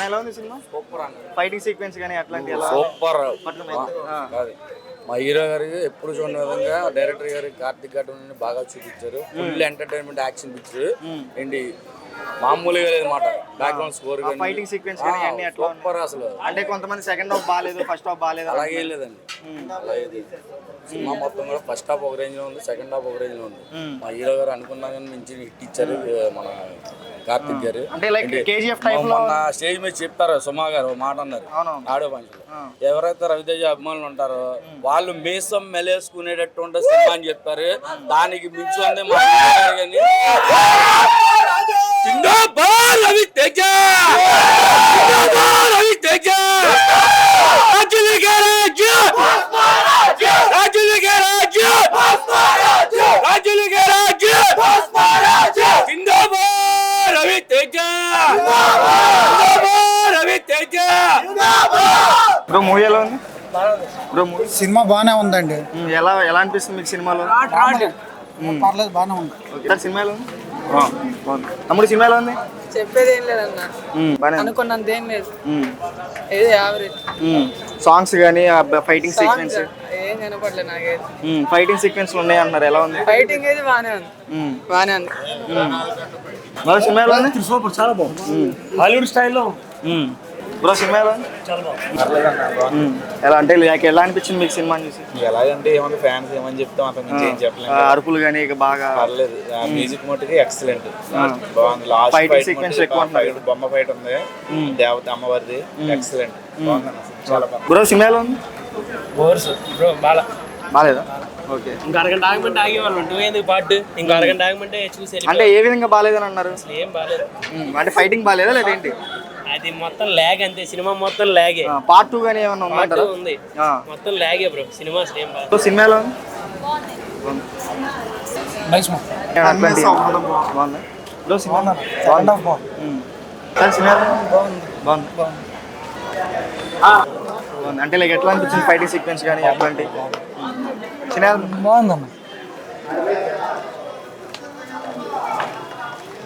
ఎలా ఉంది cinema? Super అన్న. ఫైటింగ్ సీక్వెన్స్ కానీ అట్లాంటి ఎలా సూపర్. మా హీరో గారికి ఎప్పుడు చూడని విధంగా డైరెక్టర్ గారు కార్తిక్ ఘటనని బాగా చూపించారు. ఫుల్ ఎంటర్టైన్మెంట్ యాక్షన్ పిక్చర్ ఏంటి మామూలుగా లేదన్నమాట. బ్యాక్గ్రౌండ్ స్కోర్ ఫైటింగ్ సీక్వెన్స్ కానీ అన్ని అట్లా సూపర్ అసలు. అంటే కొంతమంది సెకండ్ హాఫ్ బాగాలేదు, ఫస్ట్ హాఫ్ బాగాలేదు, అలాగే లేదండి. అలాగే సినిమా మొత్తం కూడా ఫస్ట్ హాఫ్ ఒక రేంజ్ లో ఉంది, సెకండ్ హాఫ్ ఒక రేంజ్ లో ఉంది. మా హీరో గారు అనుకున్నా కానీ మించి హిట్ ఇచ్చారు మన కార్తిక్ గారు. అంటే లైక్ కేజీఎఫ్ టైప్ లో స్టేజ్ మీద చెప్తారు సుమా గారు మాట అన్నారు ఆడియో పంచులు. ఎవరైతే రవితేజ అభిమానులు ఉంటారో వాళ్ళు మీసం మెలేసుకునేటట్టు ఉంటే సినిమా అని చెప్పారు. దానికి మించి ఉంది మా గారు కానీ రవితేజ రవితేజ బ్రో మూవీ ఎలా ఉంది బ్రో? సినిమా బాగానే ఉందండి. ఎలా ఎలా అనిపిస్తుంది మీకు సినిమాలో? పర్లేదు బాగానే ఉంది. సినిమా ఎలా ఉంది? తమ్ముడు సినిమా ఎలా ఉంది? చెప్పేది ఏం లేదన్న, అనుకున్నంత ఏం లేదు, ఏది యావరేజ్. సాంగ్స్ కానీ ఫైటింగ్ సీక్వెన్స్ ఏం కనపడలేదు నాకైతే. ఫైటింగ్ సీక్వెన్స్ ఉన్నాయి అన్నారు, ఎలా ఉంది? ఫైటింగ్ అయితే బాగానే ఉంది, బాగానే ఉంది. బ్రో సినిమా ఎలా ఉంది? సూపర్, చాలా బాగుంది. హాలీవుడ్ స్టైల్లో. బ్రో సినిమా ఎలా ఉంది? ఎలా అంటే ఎలా అనిపించింది మీకు సినిమా చూసి? ఎలాగంటే ఏమన్నా ఫ్యాన్స్ ఏమని చెప్తాం అంత ఏం చెప్పలేదు. అరుపులు కానీ ఇక బాగా పర్లేదు. మ్యూజిక్ మట్టుకి ఎక్సలెంట్ బాగుంది. లాస్ట్ ఫైటింగ్ సీక్వెన్స్ ఎక్కువ బొమ్మ ఫైట్ ఉంది, దేవత అమ్మవారిది, ఎక్సలెంట్ బాగుంది. చాలా బాగుంది. బ్రో సినిమా ఎలా ఉంది? బాగాలేదా? ఓకే. ఇంకా అరగంట ఆగమంటే ఆగేవాళ్ళం. టూ ఎందుకు పార్ట్ ఇంకా అరగంట ఆగమంటే చూసి అంటే ఏ విధంగా బాగాలేదని అన్నారు? ఏం బాగాలేదు. అంటే ఫైటింగ్ బాగాలేదా లేదా ఏంటి? అది మొత్తం ల్యాగ్ అంతే, సినిమా మొత్తం ల్యాగే. పార్ట్ 2 గానీ ఏమన్నా ఉందంటారా? ఉంది, మొత్తం ల్యాగే బ్రో. సినిమా సేమ్ బాగా. సినిమా ఎలా ఉంది? బాగుంది. బ్రో సినిమా బాగుంది. అంటే లైక్ ఎట్లా అనిపించింది ఫైటింగ్ సీక్వెన్స్ కానీ అట్లాంటి? సినిమా బాగుందన్న.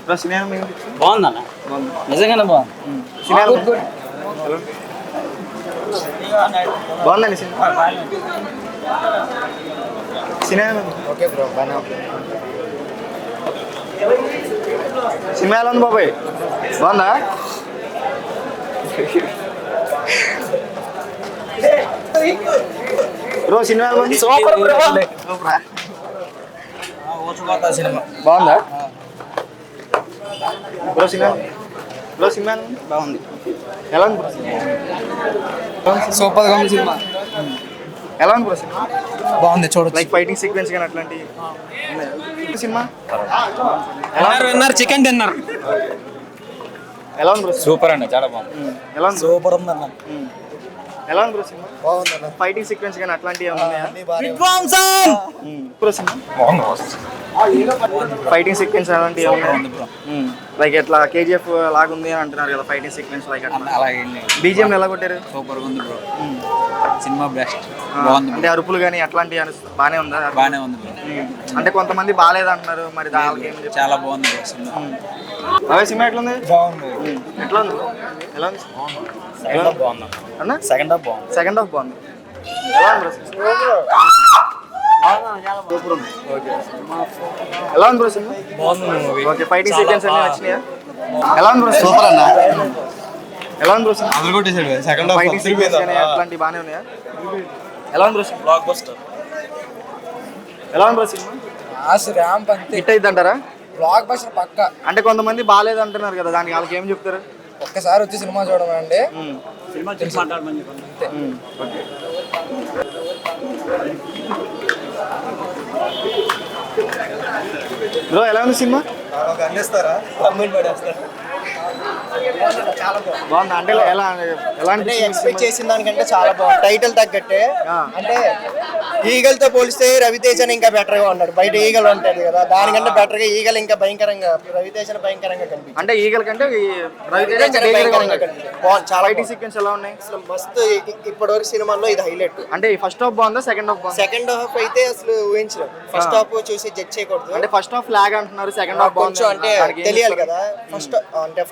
బ్రో సినిమా బాగుందన్న, నిజంగానే బాగుంది. సినిమా బాగుందండి. సినిమా సినిమా ఓకే బ్రో బాగా. సినిమా ఎలా ఉంది బాబాయ్? బాగుందా? బ్రో సినిమా ఎలా ఉంది? Super bro. సినిమా బాగుందా బ్రో? సినిమా బ్రో సినిమా బాగుంది. ఎలా ఉంది బ్రో? సూపర్గా ఉంది సినిమా. ఎలా ఉంది బ్రో సినిమా? బాగుంది, చూడొచ్చు. లైక్ ఫైటింగ్ సీక్వెన్స్ కానీ అట్లాంటి సినిమా విన్నారు, చికెన్ తిన్నారు. ఎలా ఉంది బ్రో? సూపర్ అండి, చాలా బాగుంది. ఎలా ఉంది? సూపర్ ఉందన్న. ఎలా ఉంది బ్రో సినిమా? బాగుందన్న. ఫైటింగ్ సీక్వెన్స్ కానీ అట్లాంటివి ఉన్నాయా బ్రో? సినిమా ఫైటింగ్ సీక్వెన్స్ అలాంటివి ఉన్నాయా? లైక్ ఎట్లా కేజీఎఫ్ లాగుంది అని అంటున్నారు కదా ఫైటింగ్ సీక్వెన్స్ లైక్ అట్లా. బీజిఎం ఎలా కొట్టారు? సూపర్ ఉంది బ్రో. Cinema best. అంటే అరుపులు కానీ అట్లాంటివి బాగానే ఉందా? బాగానే ఉంది బ్రో. అంటే కొంతమంది బాగాలేదు అంటున్నారు, మరి దానికి ఏం చెప్తారు? చాలా బాగుంది బ్రో సినిమా. అవే సినిమా ఎట్లా ఉంది? బాగుంది. ఎట్లా ఉంది? ఎలా ఉంది? సెకండ్ హాఫ్ బాగుంది అన్న. సెకండ్ హాఫ్ బాగుంది. సెకండ్ హాఫ్ బాగుంది. ఎలా ఉంది బ్రో? సూపర్ ఉంది. ఓకే. ఎలా ఉంది బ్రో సినిమా? బాగుంది. ఓకే. ఫైటింగ్ సీక్వెన్స్ అన్ని నచ్చినాయా? ఎలా ఉంది బ్రో? సూపర్ అన్న. ఎలా ఉంది బ్రో సినిమా? అదర్ కొట్టేసాడు. సెకండ్ హాఫ్ ఫైటింగ్ సీక్వెన్స్ కానీ అట్లాంటివి బాగానే ఉన్నాయా? ఎలా ఉంది బ్రో సినిమా? Block buster. ఎలా ఉంది బ్రో సినిమా? ర్యాంప్ అంతే. హిట్ అయిద్ది అంటారా? బ్లాక్ బస్టర్ పక్క. అంటే కొంతమంది బాగాలేదు అంటున్నారు కదా, దానికి వాళ్ళకి ఏం చెప్తారు? ఒక్కసారి వచ్చి సినిమా చూడమండి. సినిమా చూసి మాట్లాడమని చెప్పండి. ఓకే. బ్రో ఎలా ఉంది సినిమా? బాగుంది. అంటే ఎలా అంటే ఎక్స్పెక్ట్ చేసిన దానికంటే చాలా బాగుంది. టైటిల్ తగ్గట్టే. అంటే ఈగల్తో పోలిస్తే రవితేజన్ ఇంకా బెటర్ గా ఉన్నాడు. బయట ఈగలు ఉంటాయి కదా, దానికంటే బెటర్ గా ఈగలు ఇంకా భయంకరంగా, రవితేజన్ భయంకరంగా కనిపించింది. అంటే ఈగల్ కంటే చాలా ఫైటింగ్ సీక్వెన్స్ ఎలా ఉన్నాయి? అసలు మస్తు. ఇప్పటివరకు సినిమాల్లో ఇది హైలైట్. అంటే ఫస్ట్ హాఫ్ బాగుందా సెకండ్ హాఫ్ బాగుందా? సెకండ్ హాఫ్ అయితే అసలు ఊహించలేదు. ఫస్ట్ హాఫ్ చూసి జడ్జ్ చేయకూడదు. అంటే ఫస్ట్ హాఫ్ లాగ్ అంటున్నారు, సెకండ్ హాఫ్ కొంచెం అంటే తెలియాలి కదా.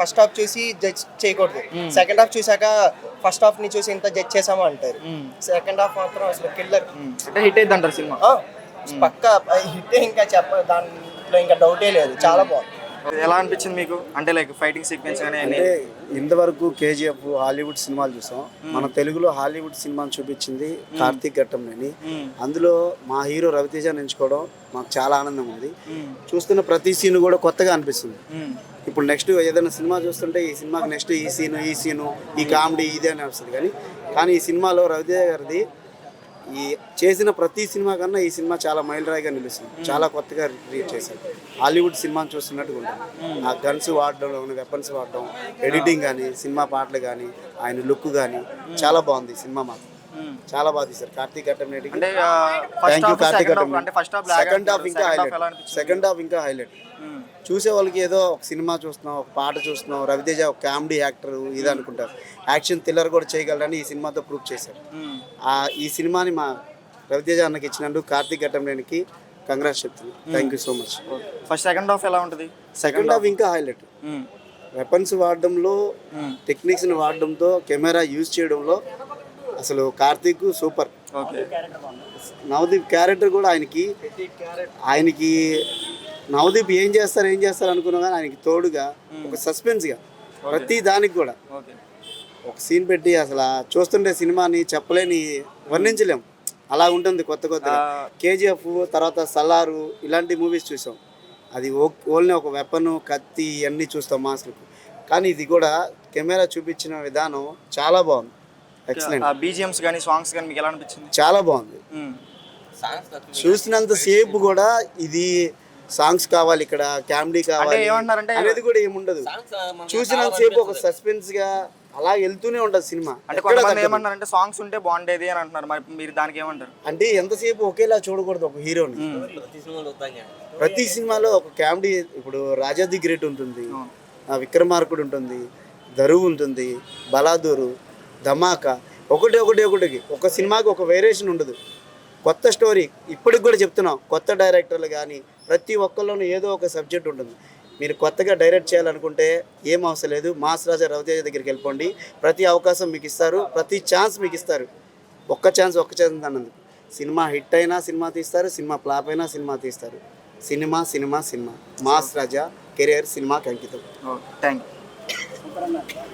ఫస్ట్ హాఫ్ చూసి జడ్జ్ చేయకూడదు. సెకండ్ హాఫ్ చూసాక ఫస్ట్ హాఫ్ ని చూసి ఇంత జడ్జ్ చేసామో అంటారు. సెకండ్ హాఫ్ మాత్రం అసలు కిల్లర్. అంటే హిట్ అయింది అంటారు సినిమా. పక్కా హిట్, ఇంకా దాంట్లో ఇంకా డౌటే లేదు. చాలా బాగుంది. ఎలా అనిపించింది మీకు? అంటే లైక్ ఫైటింగ్ సీక్వెన్స్ కానీ అంటే ఇంతవరకు కేజీఎఫ్ హాలీవుడ్ సినిమాలు చూసాం, మన తెలుగులో హాలీవుడ్ సినిమాని చూపించింది కార్తీక్ ఘట్టంనేని. అందులో మా హీరో రవితేజ ఎంచుకోవడం మాకు చాలా ఆనందం ఉంది. చూస్తున్న ప్రతి సీన్ కూడా కొత్తగా అనిపిస్తుంది. ఇప్పుడు నెక్స్ట్ ఏదైనా సినిమా చూస్తుంటే ఈ సినిమాకి నెక్స్ట్ ఈ సీను ఈ కామెడీ ఇదే అని వస్తుంది. కానీ ఈ సినిమాలో రవితేజ గారిది ఈ చేసిన ప్రతి సినిమా కన్నా ఈ సినిమా చాలా మైలురాయిగా నిలుస్తుంది. చాలా కొత్తగా రీచ్ చేశారు. హాలీవుడ్ సినిమాని చూస్తున్నట్టుగా ఉంటుంది. ఆ గన్స్ వాడడం, వెపన్స్ వాడడం, ఎడిటింగ్ కానీ, సినిమా పాటలు కానీ, ఆయన లుక్ కానీ చాలా బాగుంది. సినిమా మాత్రం చాలా బాగా తీశారు Karthik Ghattamaneni. Thank you Karthik Ghattamaneni. Second half ఇంకా హైలైట్. చూసే వాళ్ళకి ఏదో ఒక సినిమా చూస్తున్నాం, ఒక పాట చూస్తున్నాం, రవితేజ ఒక కామెడీ యాక్టర్ ఇది అనుకుంటారు. యాక్షన్ థ్రిల్లర్ కూడా చేయగలరని ఈ సినిమాతో ప్రూవ్ చేశారు. ఈ సినిమాని మా రవితేజ అన్నకి ఇచ్చినందుకు కార్తీక్ ఘట్టంనేనికి కంగ్రాట్స్ చెప్తున్నాను. Thank you so much. First second half ఎలా ఉంటుంది? సెకండ్ హాఫ్ ఇంకా హైలైట్. వెపన్స్ వాడడంలో, టెక్నిక్స్ని వాడడంతో, కెమెరా యూజ్ చేయడంలో అసలు కార్తీక్ సూపర్. నవదీప్ క్యారెక్టర్ కూడా ఆయనకి నవదీప్ ఏం చేస్తారు అనుకున్నా కానీ ఆయనకి తోడుగా ఒక సస్పెన్స్గా ప్రతి దానికి కూడా ఒక సీన్ పెట్టి అసలు చూస్తుంటే సినిమాని చెప్పలేని, వర్ణించలేము అలా ఉంటుంది. కొత్తగా కేజీఎఫ్ తర్వాత సలారు ఇలాంటి మూవీస్ చూసాం. అది ఓన్లీ ఒక వెపన్, కత్తి ఇవన్నీ చూస్తాం మాస్లకు. కానీ ఇది కూడా కెమెరా చూపించిన విధానం చాలా బాగుంది. ఎక్సలెంట్. బీజిఎమ్స్ కానీ సాంగ్స్ కానీ మీకు ఎలా అనిపించింది? చాలా బాగుంది. చూసినంత సేపు కూడా ఇది సాంగ్స్ కావాలి, ఇక్కడ కామెడీ కావాలి అనేది కూడా ఏముండదు. చూసినంత సేపు ఒక సస్పెన్స్ గా అలా వెళ్తూనే ఉంటది సినిమా. అంటే కొంతమంది ఏమన్నారంటే సాంగ్స్ ఉంటే బాగుండేది అని అంటున్నారు. మరి మీరు దానికి ఏమంటారు? అంటే ఎంతసేపు ఒకేలా చూడకూడదు ఒక హీరోని. ప్రతి సినిమాలో ఒక కామెడీ, ఇప్పుడు రాజా ది గ్రేట్ ఉంటుంది, విక్రమార్కుడు ఉంటుంది, దరువు ఉంటుంది, బలాదూరు, ధమాకా, ఒకటికి ఒక సినిమాకి ఒక వేరియేషన్ ఉండదు. కొత్త స్టోరీ. ఇప్పటికి కూడా చెప్తున్నాం, కొత్త డైరెక్టర్లు కానీ ప్రతి ఒక్కరిలోనూ ఏదో ఒక సబ్జెక్ట్ ఉంటుంది. మీరు కొత్తగా డైరెక్ట్ చేయాలనుకుంటే ఏం అవసరం లేదు, మాస్ రాజా రవితేజ దగ్గరికి వెళ్ళిపోండి. ప్రతి అవకాశం మీకు ఇస్తారు, ప్రతి ఛాన్స్ మీకు ఇస్తారు. ఒక్క ఛాన్స్ అన్నందుకు సినిమా హిట్ అయినా సినిమా తీస్తారు, సినిమా ఫ్లాప్ అయినా సినిమా తీస్తారు. సినిమా మాస్ రాజా కెరియర్ సినిమాకి అంకితం. Thank you.